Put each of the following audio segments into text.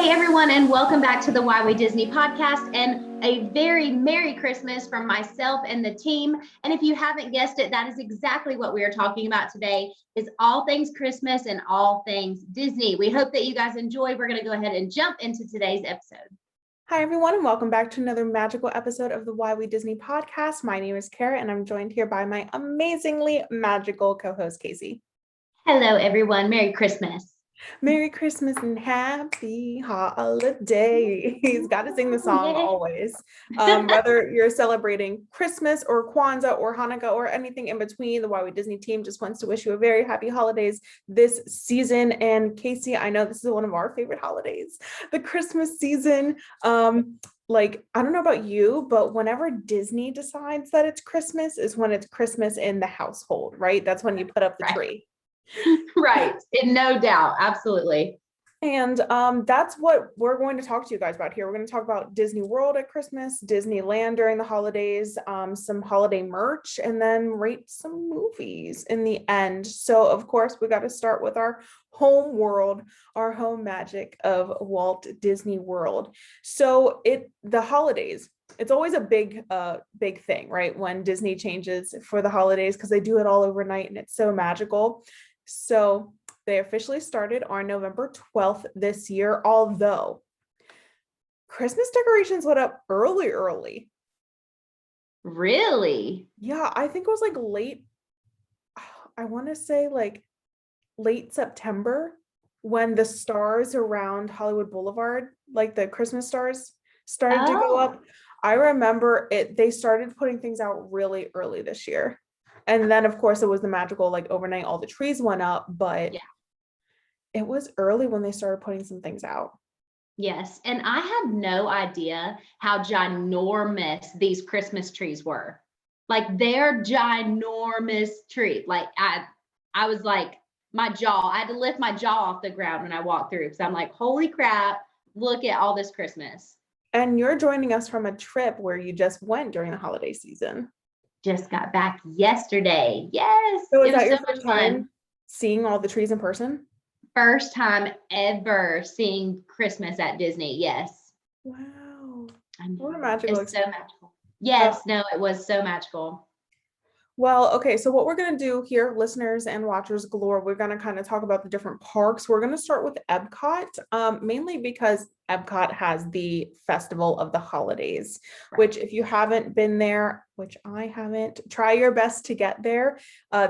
Hey everyone, and welcome back to the Why We Disney podcast, and a very Merry Christmas from myself and the team. And if you haven't guessed it, that is exactly what we are talking about today, is all things Christmas and all things Disney. We hope that you guys enjoy. We're going to go ahead and jump into today's episode. Hi everyone, and welcome back to another magical episode of the Why We Disney podcast. My name is Kara, and I'm joined here by my amazingly magical co-host, Kaycee. Hello everyone, Merry Christmas. Merry Christmas and happy holidays. Got to sing the song always. Whether you're celebrating Christmas or Kwanzaa or Hanukkah or anything in between, the Why We Disney team just wants to wish you a very happy holidays this season. And Kaycee, I know this is one of our favorite holidays, the Christmas season. I don't know about you, but whenever Disney decides that it's Christmas is when it's Christmas in the household, right? That's when you put up the tree. Right, no doubt, absolutely. And that's what we're going to talk to you guys about here. We're going to talk about Disney World at Christmas, Disneyland during the holidays, some holiday merch, and then rate some movies in the end. So of course, we got to start with our home world, our home magic of Walt Disney World. So the holidays, it's always a big thing, right? When Disney changes for the holidays, because they do it all overnight and it's so magical. So they officially started on November 12th this year, although Christmas decorations went up early. Really? Yeah, I think it was like I want to say like late September, when the stars around Hollywood Boulevard, like the Christmas stars, started to go up. I remember they started putting things out really early this year. And then of course it was the magical, like overnight, all the trees went up, but it was early when they started putting some things out. Yes. And I had no idea how ginormous these Christmas trees were. Like they're ginormous trees. Like I was like, I had to lift my jaw off the ground when I walked through, because I'm like, holy crap, look at all this Christmas. And you're joining us from a trip where you just went during the holiday season. Just got back yesterday. Yes. So is that your first time seeing all the trees in person? First time ever seeing Christmas at Disney. Yes. Wow. I know. What a magical experience. So magical. Yes. No, it was so magical. Well, okay, so what we're going to do here, listeners and watchers galore, we're going to kind of talk about the different parks. We're going to start with Epcot, mainly because Epcot has the Festival of the Holidays, which if you haven't been there, which I haven't, try your best to get there.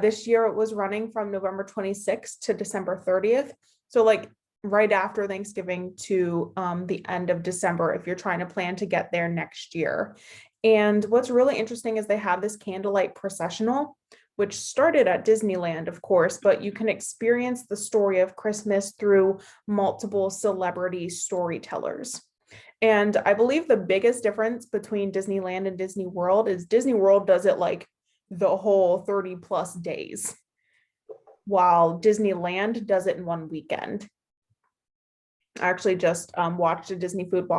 This year it was running from November 26th to December 30th. So like right after Thanksgiving to the end of December, if you're trying to plan to get there next year. And what's really interesting is they have this candlelight processional, which started at Disneyland, of course, but you can experience the story of Christmas through multiple celebrity storytellers. And I believe the biggest difference between Disneyland and Disney World is Disney World does it like the whole 30 plus days, while Disneyland does it in one weekend. I actually just watched a Disney food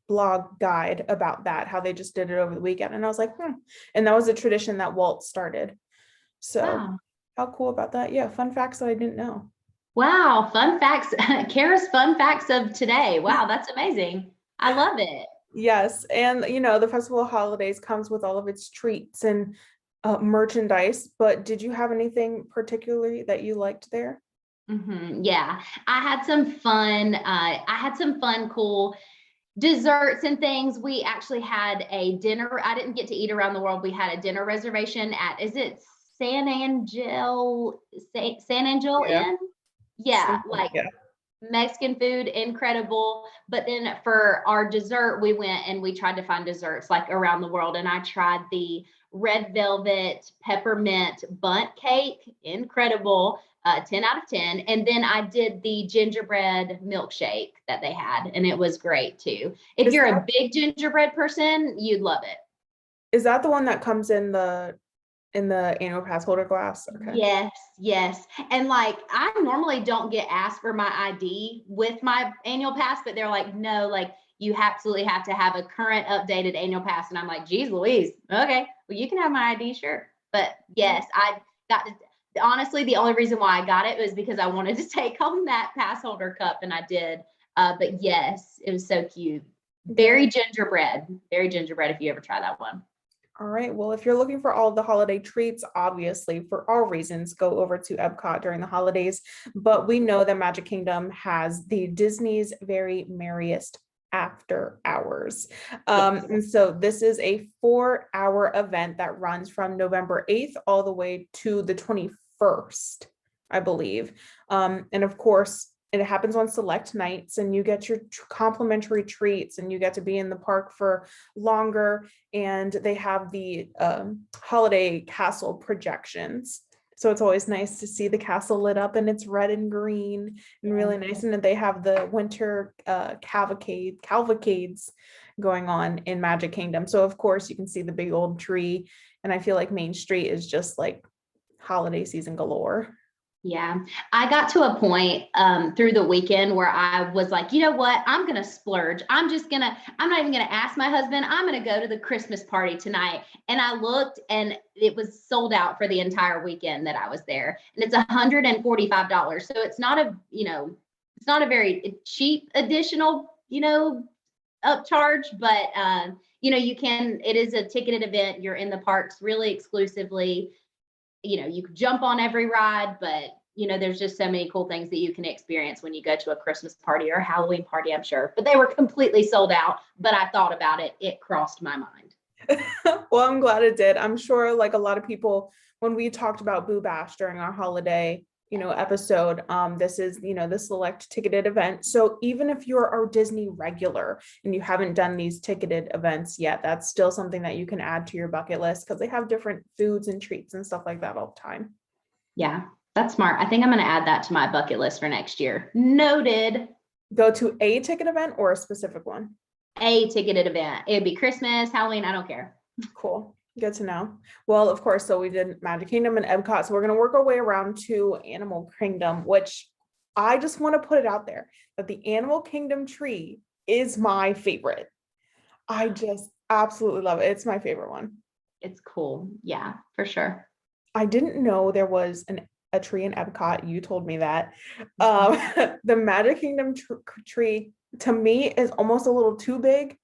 blog guide about that, how they just did it over the weekend. And I was like, and that was a tradition that Walt started. So How cool about that? Yeah. Fun facts that I didn't know. Wow. Fun facts. Kara's fun facts of today. Wow. That's amazing. I love it. Yes. And the Festival of Holidays comes with all of its treats and merchandise, but did you have anything particularly that you liked there? Yeah, I had some fun. Cool desserts and things. We actually had a dinner. I didn't get to eat around the world. We had a dinner reservation at, is it San Angel Inn? Yeah, Mexican food, incredible. But then for our dessert, we went and we tried to find desserts like around the world. And I tried the red velvet peppermint bundt cake, incredible. 10 out of 10. And then I did the gingerbread milkshake that they had, and it was great too. If you're a big gingerbread person, you'd love it. Is that the one that comes in the annual pass holder glass? Okay. Yes. And like, I normally don't get asked for my ID with my annual pass, but they're like, no, like you absolutely have to have a current updated annual pass. And I'm like, geez Louise. Okay, well, you can have my ID, sure. But yes, I got to, honestly, the only reason why I got it was because I wanted to take home that pass holder cup, and I did. But yes, it was so cute. Very gingerbread if you ever try that one. All right. Well, if you're looking for all of the holiday treats, obviously, for all reasons, go over to Epcot during the holidays. But we know that Magic Kingdom has the Disney's very merriest after hours. And so this is a 4-hour event that runs from November 8th all the way to the 21st, I believe. And of course, it happens on select nights, and you get your complimentary treats, and you get to be in the park for longer. And they have the holiday castle projections. So it's always nice to see the castle lit up, and it's red and green and really nice. And then they have the winter cavalcades going on in Magic Kingdom. So of course you can see the big old tree. And I feel like Main Street is just like holiday season galore. Yeah, I got to a point through the weekend where I was like, you know what, I'm going to splurge. I'm not even going to ask my husband. I'm going to go to the Christmas party tonight. And I looked, and it was sold out for the entire weekend that I was there. And it's $145. So it's not a very cheap additional, upcharge, but it is a ticketed event. You're in the parks really exclusively. You can jump on every ride, but there's just so many cool things that you can experience when you go to a Christmas party or a Halloween party, I'm sure. But they were completely sold out, but I thought about it. It crossed my mind. Well, I'm glad it did. I'm sure like a lot of people, when we talked about Boo Bash during our holiday, episode, this is, the select ticketed event. So even if you're our Disney regular and you haven't done these ticketed events yet, that's still something that you can add to your bucket list, because they have different foods and treats and stuff like that all the time. Yeah, that's smart. I think I'm going to add that to my bucket list for next year. Noted. Go to a ticket event or a specific one? A ticketed event. It'd be Christmas, Halloween, I don't care. Cool. Good to know. Well, of course, so we did Magic Kingdom and Epcot. So we're going to work our way around to Animal Kingdom, which I just want to put it out there that the Animal Kingdom tree is my favorite. I just absolutely love it. It's my favorite one. It's cool. Yeah, for sure. I didn't know there was a tree in Epcot. You told me that. The Magic Kingdom tree to me is almost a little too big,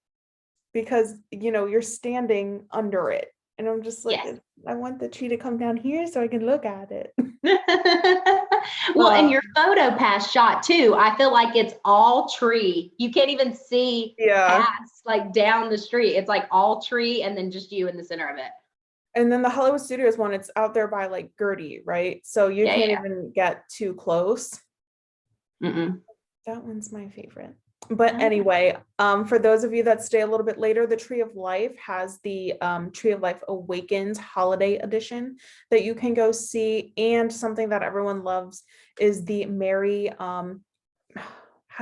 because you're standing under it. And I'm just like, yes. I want the tree to come down here so I can look at it. Well, and your photo pass shot too, I feel like it's all tree. You can't even see past, like down the street. It's like all tree and then just you in the center of it. And then the Hollywood Studios one, it's out there by like Gertie, right? So you can't even get too close. Mm-mm. That one's my favorite. But anyway, for those of you that stay a little bit later, the Tree of Life has the Tree of Life Awakens Holiday Edition that you can go see. And something that everyone loves is the Merry, how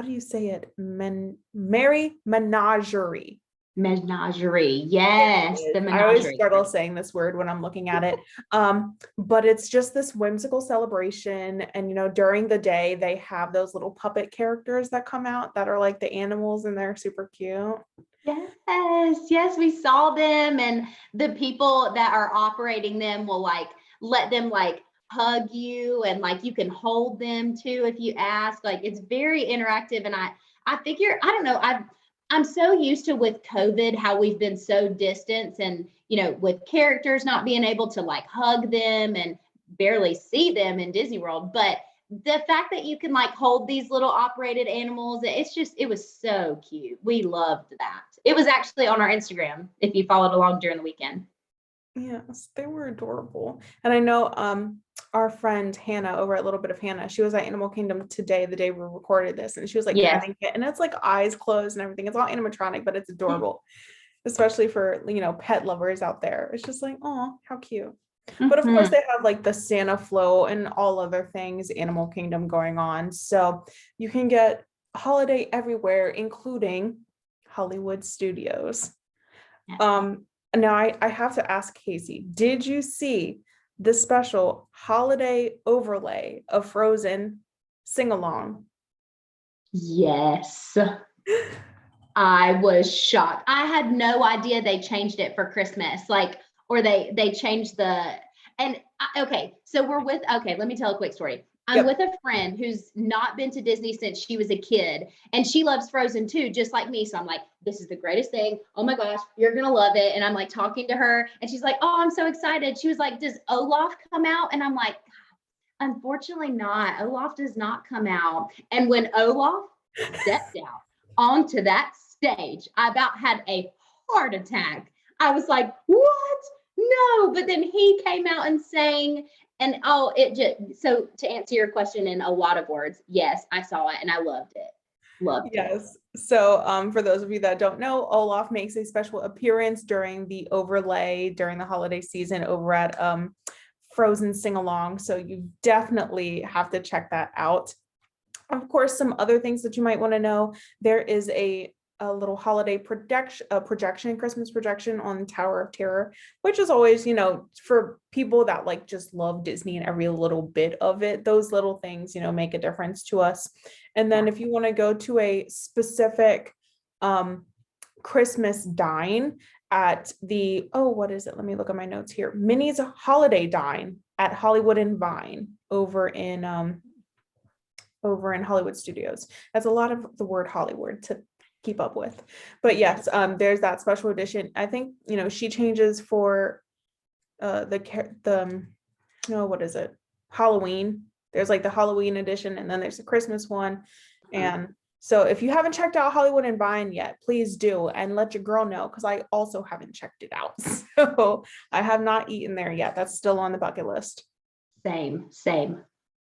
do you say it? Merry Menagerie. Menagerie, yes, the menagerie. I always struggle saying this word when I'm looking at it, but it's just this whimsical celebration. And during the day they have those little puppet characters that come out that are like the animals, and they're super cute. Yes, we saw them, and the people that are operating them will like let them like hug you, and like you can hold them too if you ask. Like it's very interactive, and I figure, I don't know, I'm so used to with COVID how we've been so distant, and with characters not being able to like hug them and barely see them in Disney World, but the fact that you can like hold these little operated animals, it was so cute. We loved that. It was actually on our Instagram if you followed along during the weekend. Yes, they were adorable. And I know our friend Hannah over at Little Bit of Hannah, she was at Animal Kingdom today, the day we recorded this, and she was like petting it, and it's like eyes closed and everything. It's all animatronic, but it's adorable, especially for pet lovers out there. It's just like, oh, how cute. But of course they have like the Santa flow and all other things Animal Kingdom going on, so you can get holiday everywhere, including Hollywood Studios. Now I have to ask Kaycee, did you see the special holiday overlay of Frozen sing-along? Yes. I was shocked. I had no idea they changed it for Christmas, or they changed okay, so let me tell a quick story. I'm with a friend who's not been to Disney since she was a kid, and she loves Frozen too, just like me. So I'm like, this is the greatest thing. Oh my gosh, you're going to love it. And I'm like talking to her, and she's like, oh, I'm so excited. She was like, does Olaf come out? And I'm like, unfortunately not. Olaf does not come out. And when Olaf stepped out onto that stage, I about had a heart attack. I was like, what? No. But then he came out and sang. And it just, so to answer your question in a lot of words, yes, I saw it and I loved it. Loved it. Yes. So for those of you that don't know, Olaf makes a special appearance during the overlay during the holiday season over at Frozen Sing Along. So you definitely have to check that out. Of course, some other things that you might want to know. There is a little holiday projection, Christmas projection on Tower of Terror, which is always, for people that like just love Disney and every little bit of it, those little things, make a difference to us. And then if you want to go to a specific Christmas dine at the, what is it? Let me look at my notes here. Minnie's Holiday Dine at Hollywood and Vine over in Hollywood Studios. That's a lot of the word Hollywood to keep up with, but yes, there's that special edition. I think she changes for what is it, Halloween. There's like the Halloween edition, and then there's a Christmas one. And so if you haven't checked out Hollywood and Vine yet, please do, and let your girl know, because I also haven't checked it out. So I have not eaten there yet. That's still on the bucket list. Same.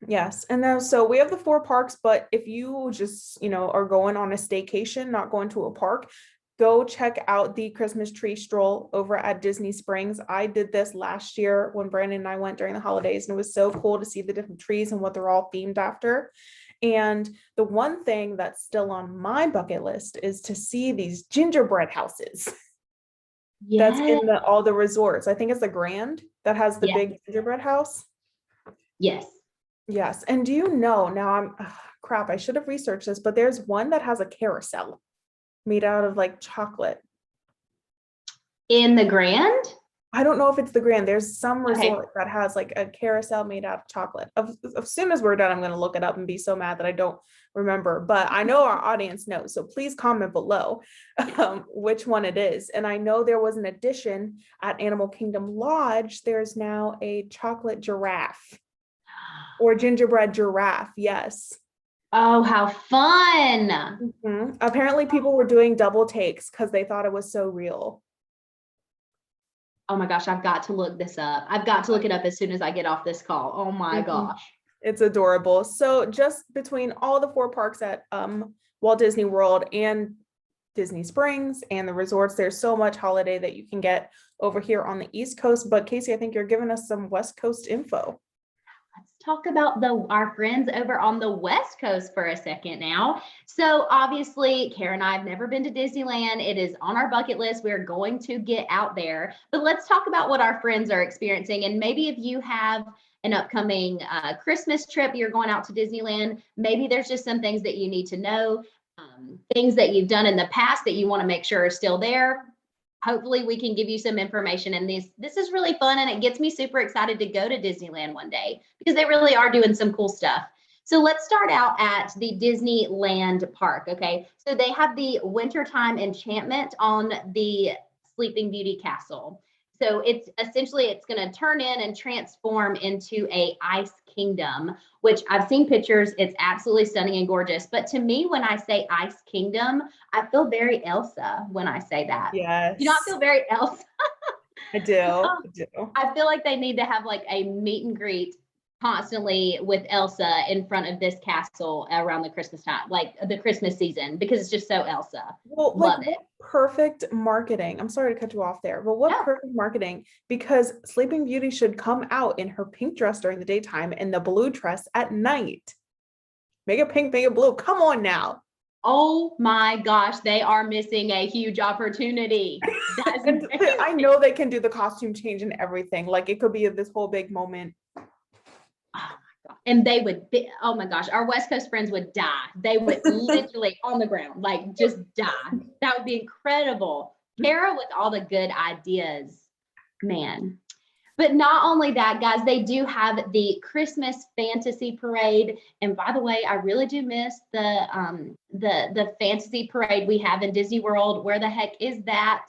Yes. And then, so we have the 4 parks, but if you just, are going on a staycation, not going to a park, go check out the Christmas tree stroll over at Disney Springs. I did this last year when Brandon and I went during the holidays, and it was so cool to see the different trees and what they're all themed after. And the one thing that's still on my bucket list is to see these gingerbread houses. That's in all the resorts. I think it's the Grand that has the big gingerbread house. Yes. And do you know, now crap, I should have researched this, but there's one that has a carousel made out of like chocolate. In the Grand? I don't know if it's the Grand. There's some resort that has like a carousel made out of chocolate. As soon as we're done, I'm going to look it up and be so mad that I don't remember, but I know our audience knows. So please comment below which one it is. And I know there was an addition at Animal Kingdom Lodge. There's now a chocolate giraffe. Or gingerbread giraffe, yes. Oh, how fun. Mm-hmm. Apparently people were doing double takes because they thought it was so real. Oh my gosh, I've got to look this up. I've got to look it up as soon as I get off this call. Oh my gosh. It's adorable. So just between all the 4 parks at Walt Disney World and Disney Springs and the resorts, there's so much holiday that you can get over here on the East Coast. But Kaycee, I think you're giving us some West Coast info. Let's talk about our friends over on the West Coast for a second now. So obviously, Kara and I have never been to Disneyland. It is on our bucket list. We're going to get out there. But let's talk about what our friends are experiencing. And maybe if you have an upcoming Christmas trip, you're going out to Disneyland, maybe there's just some things that you need to know, things that you've done in the past that you want to make sure are still there. Hopefully we can give you some information, and this is really fun, and it gets me super excited to go to Disneyland one day because they really are doing some cool stuff. So let's start out at the Disneyland Park. Okay, so they have the wintertime enchantment on the Sleeping Beauty Castle. So it's going to turn in and transform into a ice kingdom, which I've seen pictures. It's absolutely stunning and gorgeous. But to me, when I say ice kingdom, I feel very Elsa when I say that. Yes. Do you not feel very Elsa? I do. I feel like they need to have like a meet and greet constantly with Elsa in front of this castle around the Christmas time, like the Christmas season, because it's just so Elsa. Well, love it. Perfect marketing. I'm sorry to cut you off there, but what perfect marketing, because Sleeping Beauty should come out in her pink dress during the daytime and the blue dress at night. Make it pink, make it blue. Come on now. Oh my gosh, they are missing a huge opportunity. And I know they can do the costume change and everything. Like it could be this whole big moment. And they would be, oh my gosh, our West Coast friends would die. They would literally on the ground, like just die. That would be incredible. Kara with all the good ideas, man. But not only that, guys, they do have the Christmas Fantasy Parade. And by the way, I really do miss the Fantasy Parade we have in Disney World. Where the heck is that?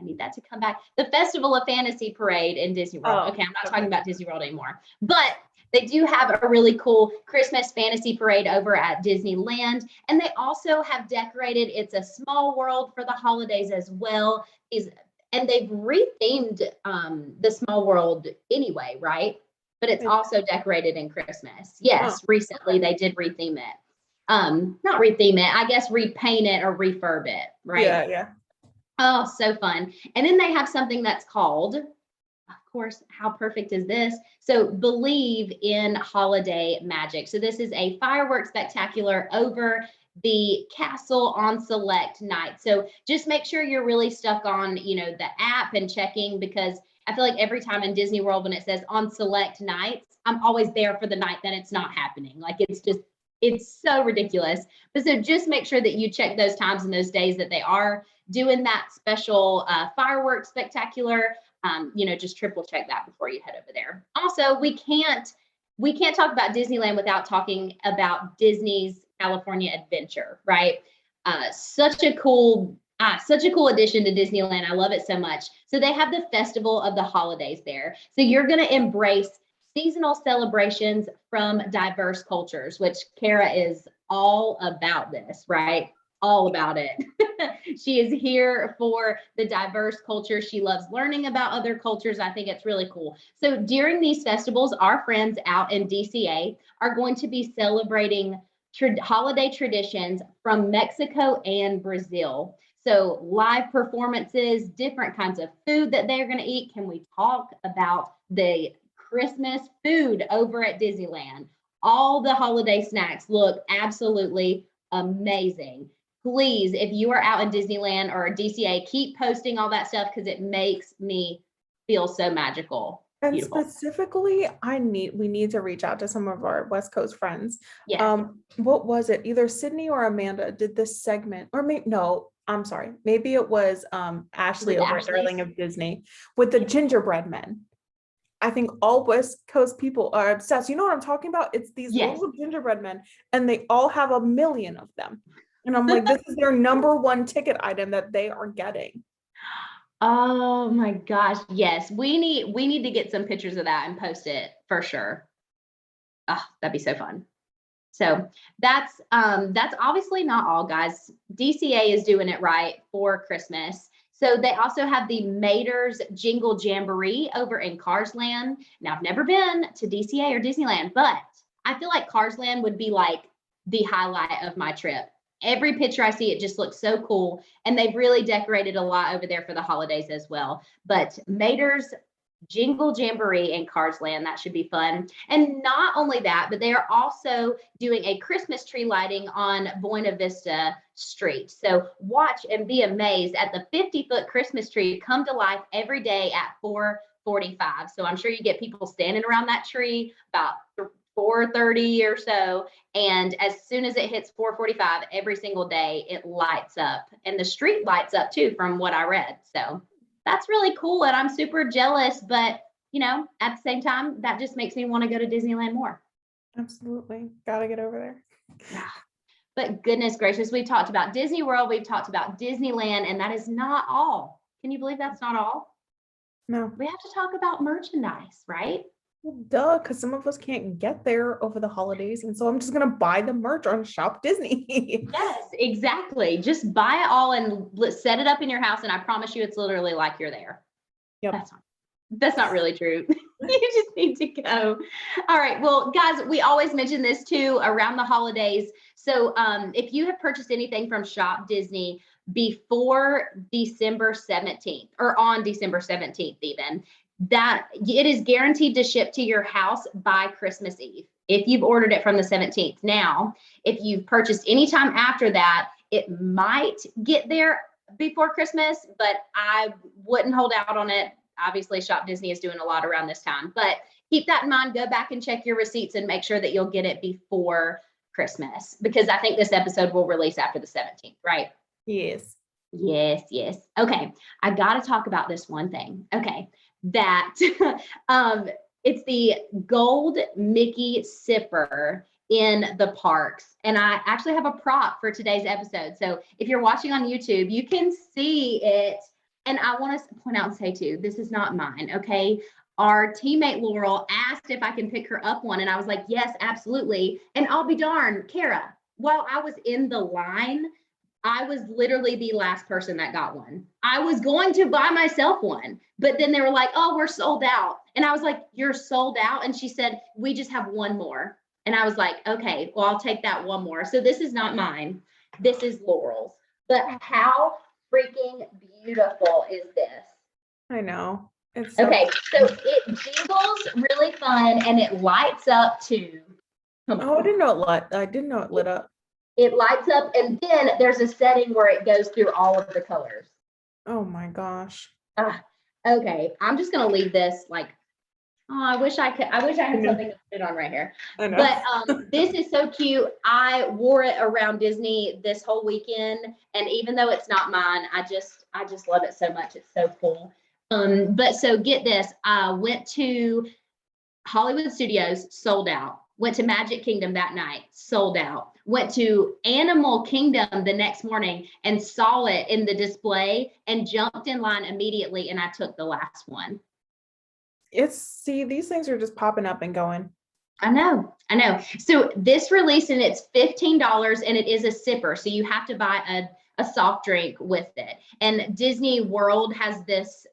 I need that to come back. The Festival of Fantasy Parade in Disney World. Oh, okay, I'm not talking about Disney World anymore. But they do have a really cool Christmas Fantasy Parade over at Disneyland. And they also have decorated It's a Small World for the holidays as well. And they've rethemed the Small World anyway, right? But it's also decorated in Christmas. Yes, recently they did retheme it. Not retheme it, I guess repaint it or refurb it, right? Yeah. Oh, so fun. And then they have something that's called, of course, how perfect is this? So Believe in Holiday Magic. So this is a fireworks spectacular over the castle on select nights. So just make sure you're really stuck on, the app and checking, because I feel like every time in Disney World, when it says on select nights, I'm always there for the night that it's not happening. Like it's so ridiculous. But so just make sure that you check those times and those days that they are doing that special fireworks spectacular. Just triple check that before you head over there. Also, we can't talk about Disneyland without talking about Disney's California Adventure, right? Such a cool addition to Disneyland. I love it so much. So they have the Festival of the Holidays there. So you're going to embrace seasonal celebrations from diverse cultures, which Kara is all about this, right? All about it. She is here for the diverse culture. She loves learning about other cultures. I think it's really cool. So during these festivals, our friends out in DCA are going to be celebrating holiday traditions from Mexico and Brazil. So live performances, different kinds of food that they're going to eat. Can we talk about the Christmas food over at Disneyland? All the holiday snacks look absolutely amazing. Please, if you are out in Disneyland or DCA, keep posting all that stuff because it makes me feel so magical. And Beautiful. specifically, we need to reach out to some of our West Coast friends. Yes. What was it? Either Sydney or Amanda did this segment, or I'm sorry, maybe it was Ashley over at Darling of Disney with the gingerbread men. I think all West Coast people are obsessed. You know what I'm talking about? It's these little gingerbread men, and they all have 1 million of them. And I'm like, this is their number one ticket item that they are getting. Oh my gosh. Yes. We need to get some pictures of that and post it for sure. Oh, that'd be so fun. So that's obviously not all, guys. DCA is doing it right for Christmas. So they also have the Mater's Jingle Jamboree over in Cars Land. Now, I've never been to DCA or Disneyland, but I feel like Cars Land would be like the highlight of my trip. Every picture I see, it just looks so cool. And they've really decorated a lot over there for the holidays as well. But Mater's Jingle Jamboree in Cars Land, that should be fun. And not only that, but they are also doing a Christmas tree lighting on Buena Vista Street. So watch and be amazed at the 50-foot Christmas tree come to life every day at 4:45. So I'm sure you get people standing around that tree about 4:30 or so. And as soon as it hits 4:45 every single day, it lights up. And the street lights up too, from what I read. So that's really cool. And I'm super jealous. But, at the same time, that just makes me want to go to Disneyland more. Absolutely. Got to get over there. Yeah. But goodness gracious, we've talked about Disney World. We've talked about Disneyland. And that is not all. Can you believe that's not all? No. We have to talk about merchandise, right? Well, duh, because some of us can't get there over the holidays. And so I'm just going to buy the merch on Shop Disney. Yes, exactly. Just buy it all and set it up in your house. And I promise you, it's literally like you're there. Yep. That's not really true. You just need to go. All right. Well, guys, we always mention this too around the holidays. So if you have purchased anything from Shop Disney before December 17th or on December 17th, even, that it is guaranteed to ship to your house by Christmas Eve if you've ordered it from the 17th. Now, if you've purchased anytime after that, it might get there before Christmas, but I wouldn't hold out on it. Obviously, Shop Disney is doing a lot around this time, but keep that in mind. Go back and check your receipts and make sure that you'll get it before Christmas, because I think this episode will release after the 17th, right? Yes. Yes. Okay. I got to talk about this one thing. Okay. that it's the gold Mickey sipper in the parks. And I actually have a prop for today's episode. So if you're watching on YouTube, you can see it. And I want to point out and say too, this is not mine, okay? Our teammate Laurel asked if I can pick her up one. And I was like, yes, absolutely. And I'll be darned, Kara, while I was in the line, I was literally the last person that got one. I was going to buy myself one, but then they were like, oh, we're sold out. And I was like, you're sold out? And she said, we just have one more. And I was like, okay, well, I'll take that one more. So this is not mine. This is Laurel's. But how freaking beautiful is this? I know. It's so okay, so it jingles really fun and it lights up too. Oh, I didn't know it lit up. It lights up, and then there's a setting where it goes through all of the colors. Oh my gosh. Okay, I'm just gonna leave this like, oh, I wish I had something to put it on right here. I know. But this is so cute. I wore it around Disney this whole weekend, and even though it's not mine, I just love it so much. It's so cool. But so get this, I went to Hollywood Studios, sold out. Went to Magic Kingdom that night, sold out. Went to Animal Kingdom the next morning and saw it in the display and jumped in line immediately, and I took the last one. See, these things are just popping up and going. I know. So this released and it's $15 and it is a sipper. So you have to buy a soft drink with it. And Disney World has this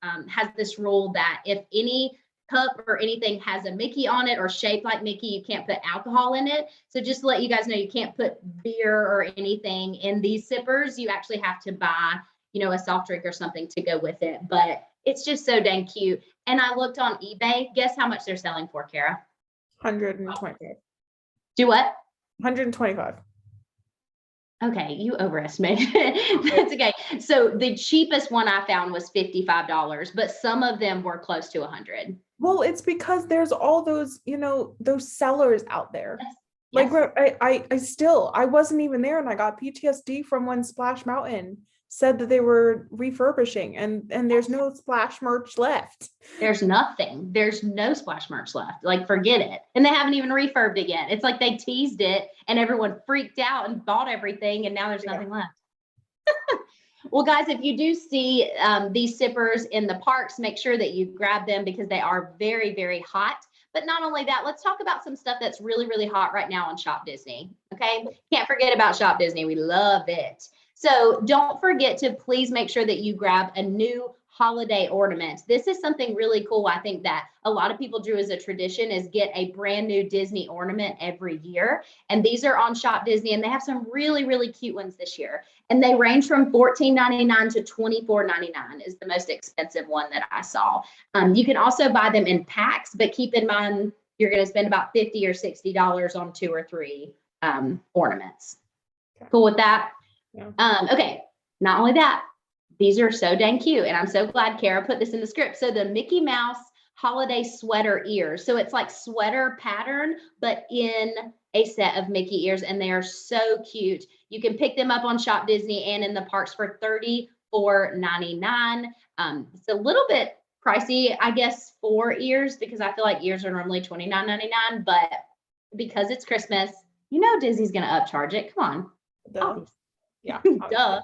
rule that if any cup or anything has a Mickey on it or shaped like Mickey, you can't put alcohol in it. So just to let you guys know, you can't put beer or anything in these sippers. You actually have to buy, a soft drink or something to go with it. But it's just so dang cute. And I looked on eBay. Guess how much they're selling for, Kara? 125. Do what? 125. Okay, you overestimated. That's okay. So the cheapest one I found was $55, but some of them were close to 100. Well, it's because there's all those, those sellers out there. Yes. Like I wasn't even there, and I got PTSD from when Splash Mountain said that they were refurbishing, and there's no Splash merch left. There's nothing. There's no Splash merch left. Like, forget it. And they haven't even refurbed it yet. It's like they teased it and everyone freaked out and bought everything, and now there's nothing left. Well, guys, if you do see these sippers in the parks, make sure that you grab them because they are very, very hot. But not only that, let's talk about some stuff that's really, really hot right now on Shop Disney. Okay, can't forget about Shop Disney. We love it. So don't forget to please make sure that you grab a new holiday ornament. This is something really cool. I think that a lot of people do as a tradition is get a brand new Disney ornament every year. And these are on Shop Disney, and they have some really, really cute ones this year. And they range from $14.99 to $24.99 is the most expensive one that I saw. You can also buy them in packs, but keep in mind, you're going to spend about $50 or $60 on 2 or 3 ornaments. Okay. Cool with that? Yeah. Okay. Not only that, these are so dang cute. And I'm so glad Kara put this in the script. So the Mickey Mouse holiday sweater ears. So it's like sweater pattern, but in a set of Mickey ears. And they are so cute. You can pick them up on Shop Disney and in the parks for $34.99. It's a little bit pricey, I guess, for ears, because I feel like ears are normally $29.99. But because it's Christmas, Disney's going to upcharge it. Come on. Yeah. Duh.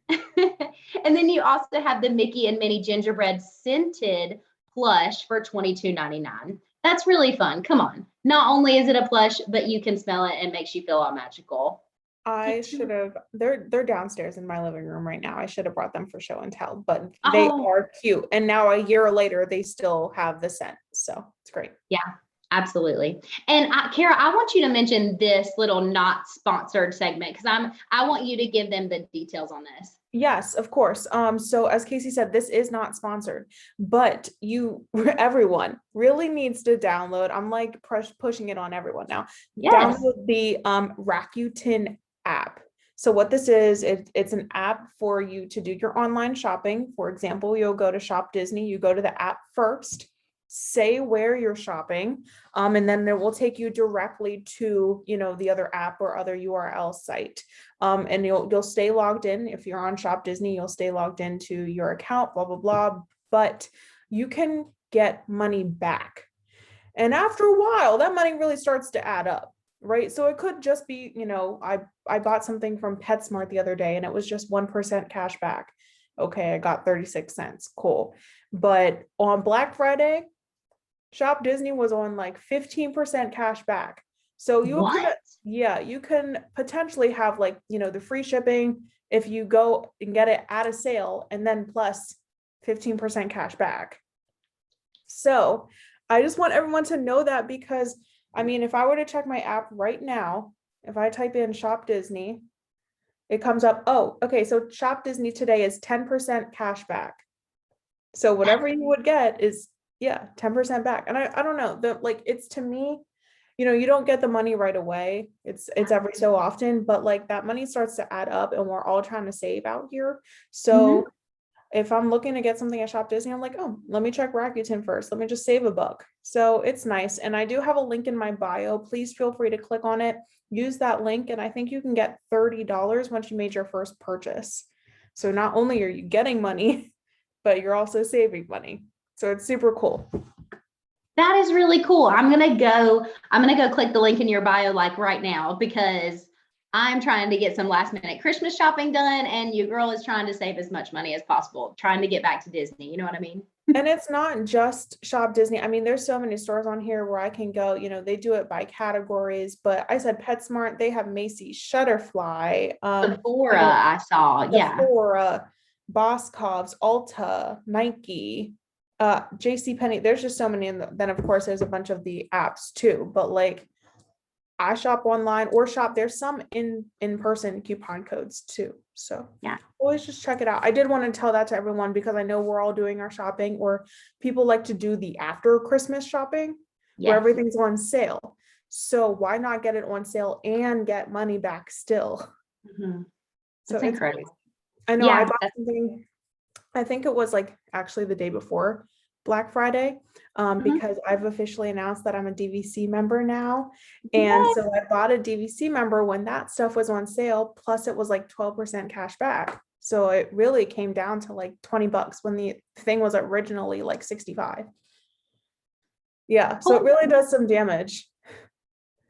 And then you also have the Mickey and Minnie Gingerbread scented plush for $22.99. That's really fun. Come on. Not only is it a plush, but you can smell it and makes you feel all magical. I should have, they're downstairs in my living room right now. I should have brought them for show and tell, but they are cute. And now a year later, they still have the scent. So it's great. Yeah. Absolutely. And Kara, I want you to mention this little not sponsored segment because I want you to give them the details on this. Yes, of course. So as Kaycee said, this is not sponsored, but everyone really needs to download. I'm like pushing it on everyone now. Yes. Download the Rakuten app. So what this is, it's an app for you to do your online shopping. For example, you'll go to Shop Disney, you go to the app first, say where you're shopping, and then it will take you directly to the other app or other URL site, and you'll stay logged in. If you're on Shop Disney, you'll stay logged into your account, blah blah blah. But you can get money back. And after a while, that money really starts to add up, right? So it could just be, I bought something from PetSmart the other day and it was just 1% cash back. Okay, I got 36 cents. Cool. But on Black Friday, Shop Disney was on like 15% cash back. So you can potentially have like, the free shipping if you go and get it at a sale and then plus 15% cash back. So I just want everyone to know that because, if I were to check my app right now, if I type in Shop Disney, it comes up, oh, okay, so Shop Disney today is 10% cash back. So whatever you would get is, 10% back. And I don't know, it's to me, you don't get the money right away. It's every so often, but like that money starts to add up and we're all trying to save out here. So if I'm looking to get something at Shop Disney, I'm like, oh, let me check Rakuten first. Let me just save $1. So it's nice. And I do have a link in my bio. Please feel free to click on it. Use that link. And I think you can get $30 once you made your first purchase. So not only are you getting money, but you're also saving money. So it's super cool. That is really cool. I'm gonna go click the link in your bio like right now because I'm trying to get some last minute Christmas shopping done and your girl is trying to save as much money as possible, trying to get back to Disney. You know what I mean? And it's not just Shop Disney. There's so many stores on here where I can go, they do it by categories, but I said PetSmart, they have Macy's, Shutterfly, Sephora, I saw. Yeah. Sephora, Boscov's, Ulta, Nike, JCPenney. There's just so many. And then of course there's a bunch of the apps too, but like I shop online or shop. There's some in-person coupon codes too. So yeah, always just check it out. I did want to tell that to everyone because I know we're all doing our shopping, or people like to do the after Christmas shopping where everything's on sale. So why not get it on sale and get money back still? Mm-hmm. So it's incredible. I know I bought something, I think it was like actually the day before Black Friday, because I've officially announced that I'm a DVC member now. And so I bought a DVC member when that stuff was on sale, plus it was like 12% cash back. So it really came down to like $20 when the thing was originally like 65. Yeah, so it really does some damage.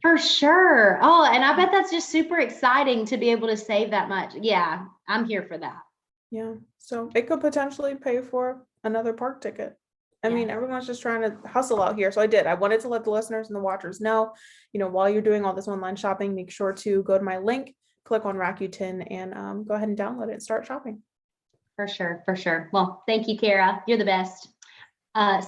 For sure. Oh, and I bet that's just super exciting to be able to save that much. Yeah, I'm here for that. Yeah, so it could potentially pay for another park ticket. Everyone's just trying to hustle out here. So I wanted to let the listeners and the watchers know, while you're doing all this online shopping, make sure to go to my link, click on Rakuten, and go ahead and download it and start shopping. For sure. For sure. Well, thank you, Kara. You're the best.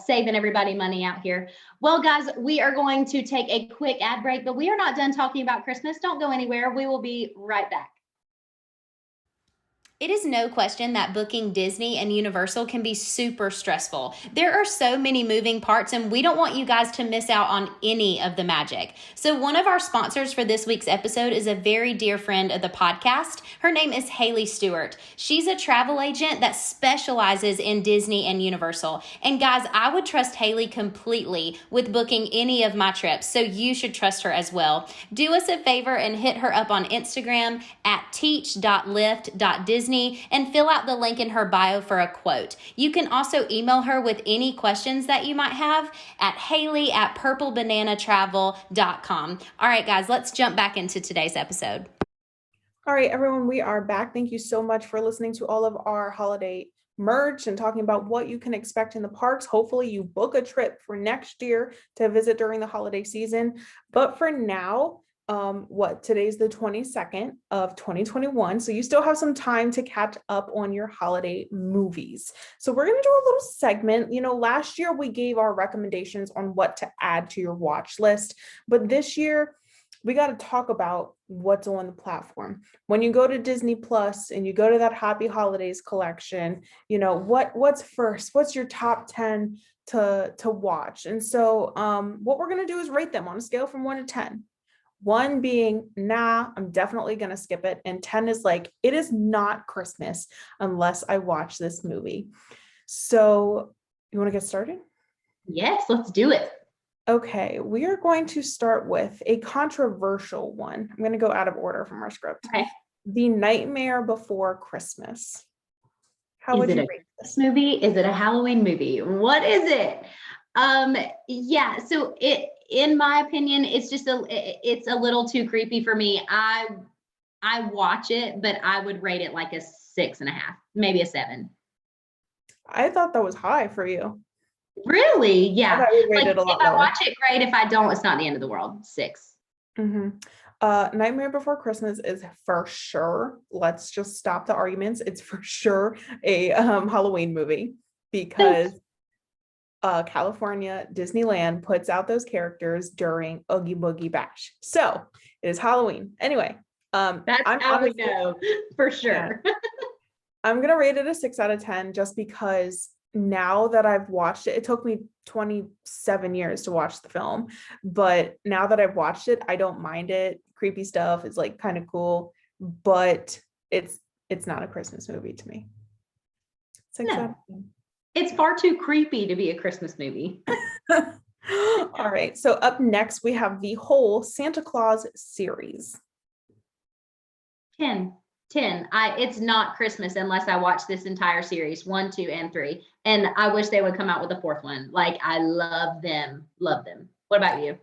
Saving everybody money out here. Well, guys, we are going to take a quick ad break, but we are not done talking about Christmas. Don't go anywhere. We will be right back. It is no question that booking Disney and Universal can be super stressful. There are so many moving parts, and we don't want you guys to miss out on any of the magic. So one of our sponsors for this week's episode is a very dear friend of the podcast. Her name is Haley Stewart. She's a travel agent that specializes in Disney and Universal. And guys, I would trust Haley completely with booking any of my trips, so you should trust her as well. Do us a favor and hit her up on Instagram at teach.lift.disney and fill out the link in her bio for a quote. You can also email her with any questions that you might have at haley@purplebananatravel.com. All right, guys, let's jump back into today's episode. All right, everyone, we are back. Thank you so much for listening to all of our holiday merch and talking about what you can expect in the parks. Hopefully you book a trip for next year to visit during the holiday season. But for now, today's the 22nd of 2021. So you still have some time to catch up on your holiday movies. So we're going to do a little segment. Last year we gave our recommendations on what to add to your watch list, but this year we got to talk about what's on the platform. When you go to Disney Plus and you go to that Happy Holidays collection, what's first? What's your top 10 to watch? And so what we're going to do is rate them on a scale from 1 to 10. 1 being, nah, I'm definitely going to skip it. And 10 is like, it is not Christmas unless I watch this movie. So you want to get started? Yes, let's do it. Okay, we are going to start with a controversial one. I'm going to go out of order from our script. Okay. The Nightmare Before Christmas. How would Is you it a rate Christmas this? movie? Is it a Halloween movie? What is it? Yeah, so in my opinion, it's a little too creepy for me. I watch it, but I would rate it like a 6.5, maybe a 7. I thought that was high for you. Really? I Yeah. thought you Like rated a if lot I lower. watch it, great. If I don't, it's not the end of the world. 6. Nightmare Before Christmas is for sure. Let's just stop the arguments. It's for sure a Halloween movie because California Disneyland puts out those characters during Oogie Boogie Bash. So it is Halloween. Anyway, That's I'm how we honestly, know for yeah, sure. I'm gonna rate it a 6 out of 10 just because now that I've watched it, it took me 27 years to watch the film, but now that I've watched it, I don't mind it. Creepy stuff is like kind of cool, but it's not a Christmas movie to me. 6 out No, of 10. it's far too creepy to be a Christmas movie. All right. So up next, we have the whole Santa Claus series. 10. 10. It's not Christmas unless I watch this entire series, 1, 2, and 3. And I wish they would come out with a 4th one. Like I love them. Love them. What about you?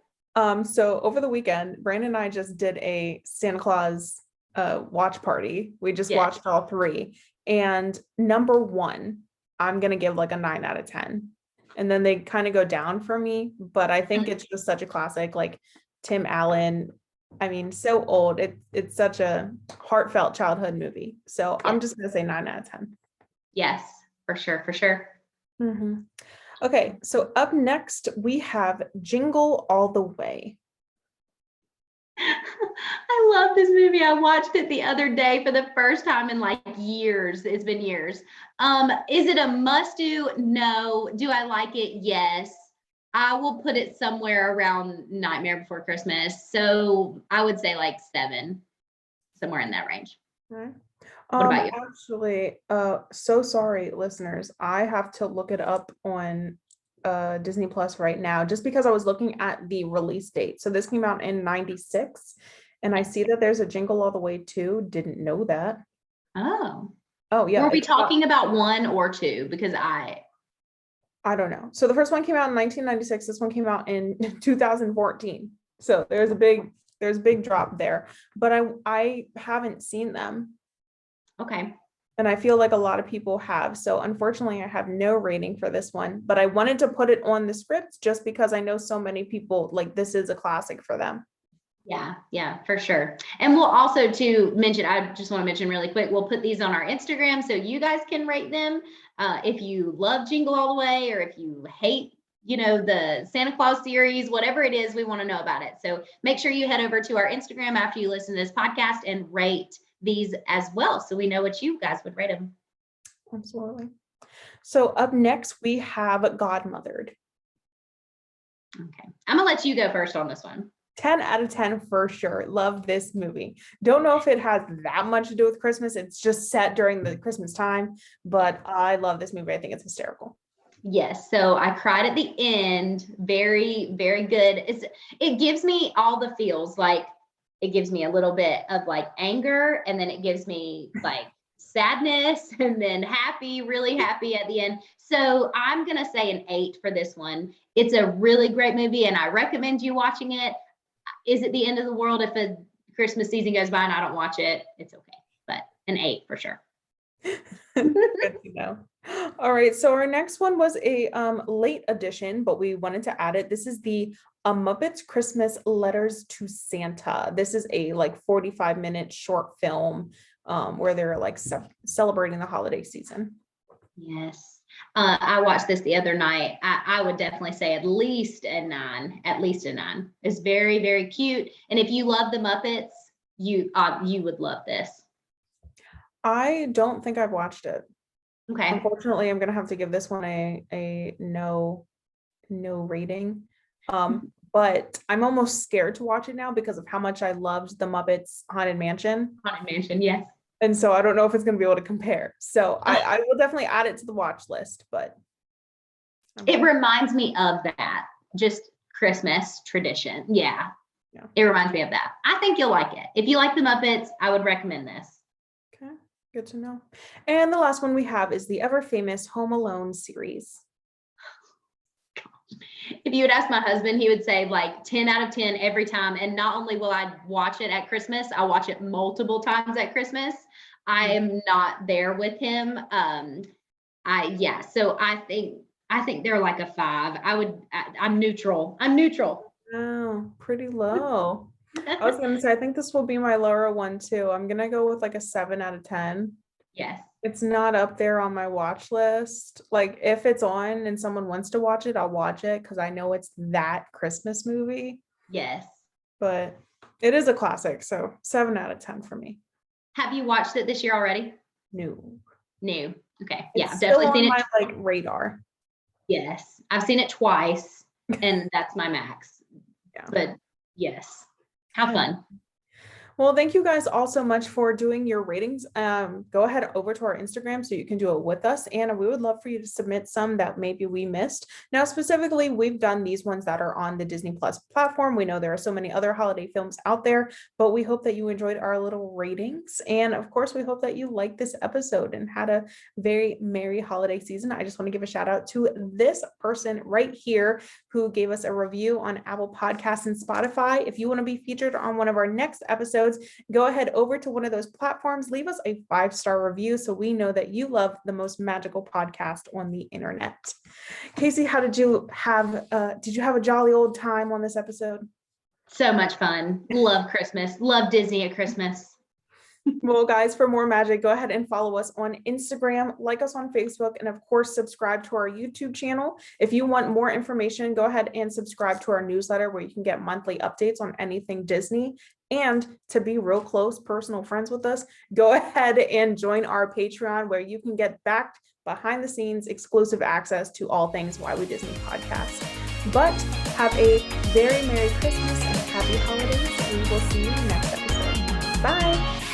So over the weekend, Brandon and I just did a Santa Claus watch party. We just Yes. watched all 3. And number 1, I'm gonna give like a 9 out of 10. And then they kind of go down for me, but I think it's just such a classic, like Tim Allen. I mean, so old. It's such a heartfelt childhood movie. So I'm just gonna say 9 out of 10. Yes, for sure, for sure. Mhm. Okay, so up next we have Jingle All the Way. I love this movie. I watched it the other day for the first time in like years. It's been years. Is it a must do? No. Do I like it? Yes. I will put it somewhere around Nightmare Before Christmas. So I would say like 7, somewhere in that range. Right. What about you? Actually, so sorry, listeners. I have to look it up on Disney Plus right now, just because I was looking at the release date. So this came out in 96, and I see that there's a Jingle All the Way 2. Didn't know that. Oh, Oh, yeah. were we talking about 1 or 2? Because I don't know. So the first one came out in 1996. This one came out in 2014. So there's a big drop there. But I haven't seen them. okay. And I feel like a lot of people have. So unfortunately, I have no rating for this one, but I wanted to put it on the script just because I know so many people like this is a classic for them. Yeah, for sure. And we'll also to mention, I just want to mention really quick, we'll put these on our Instagram so you guys can rate them. If you love Jingle All the Way or if you hate, the Santa Claus series, whatever it is, we want to know about it. So make sure you head over to our Instagram after you listen to this podcast and rate these as well. So we know what you guys would rate them. Absolutely. So up next, we have Godmothered. Okay. I'm going to let you go first on this one. 10 out of 10 for sure. Love this movie. Don't know if it has that much to do with Christmas. It's just set during the Christmas time, but I love this movie. I think it's hysterical. Yes. So I cried at the end. Very, very good. It gives me all the feels. Like it gives me a little bit of like anger, and then it gives me like sadness, and then happy, really happy at the end. So I'm going to say an 8 for this one. It's a really great movie, and I recommend you watching it. Is it the end of the world if a Christmas season goes by and I don't watch it? It's okay, but an 8 for sure. Good to know. All right, so our next one was a late edition, but we wanted to add it. This is the Muppets Christmas Letters to Santa. This is a like 45-minute short film where they're like celebrating the holiday season. Yes. I watched this the other night. I would definitely say at least a 9. At least a 9. It's very, very cute. And if you love the Muppets, you would love this. I don't think I've watched it. Okay. Unfortunately, I'm gonna have to give this one a no rating. But I'm almost scared to watch it now because of how much I loved the Muppets Haunted Mansion. Haunted Mansion, yes. And so I don't know if it's going to be able to compare. So I will definitely add it to the watch list, but. It reminds me of that, just Christmas tradition. Yeah. It reminds me of that. I think you'll like it. If you like the Muppets, I would recommend this. Okay, Good to know. And the last one we have is the ever famous Home Alone series. If you would ask my husband, he would say like 10 out of 10 every time. And not only will I watch it at Christmas, I watch it multiple times at Christmas. I am not there with him. So I think they're like a 5. I'm neutral. Oh, pretty low. I was gonna say, I think this will be my lower one too. I'm gonna go with like a 7 out of 10. Yes. It's not up there on my watch list. Like if it's on and someone wants to watch it, I'll watch it because I know it's that Christmas movie. Yes. But it is a classic, so 7 out of 10 for me. Have you watched it this year already? No. Okay. It's I've still definitely seen on it. my like radar. Yes. I've seen it twice and that's my max. Yeah. But yes. How fun. Well, thank you guys all so much for doing your ratings. Go ahead over to our Instagram so you can do it with us. And we would love for you to submit some that maybe we missed. Now, specifically, we've done these ones that are on the Disney Plus platform. We know there are so many other holiday films out there, but we hope that you enjoyed our little ratings. And of course, we hope that you liked this episode and had a very merry holiday season. I just want to give a shout out to this person right here who gave us a review on Apple Podcasts and Spotify. If you want to be featured on one of our next episodes, go ahead over to one of those platforms, leave us a 5-star review so we know that you love the most magical podcast on the internet. Kaycee, how did you have a jolly old time on this episode? So much fun. Love Christmas. Love Disney at Christmas. Well, guys, for more magic, go ahead and follow us on Instagram, like us on Facebook, and of course, subscribe to our YouTube channel. If you want more information, go ahead and subscribe to our newsletter where you can get monthly updates on anything Disney. And to be real close personal friends with us, go ahead and join our Patreon where you can get backed behind the scenes exclusive access to all things Why We Disney podcast. But have a very Merry Christmas and Happy Holidays. We will see you next episode. Bye.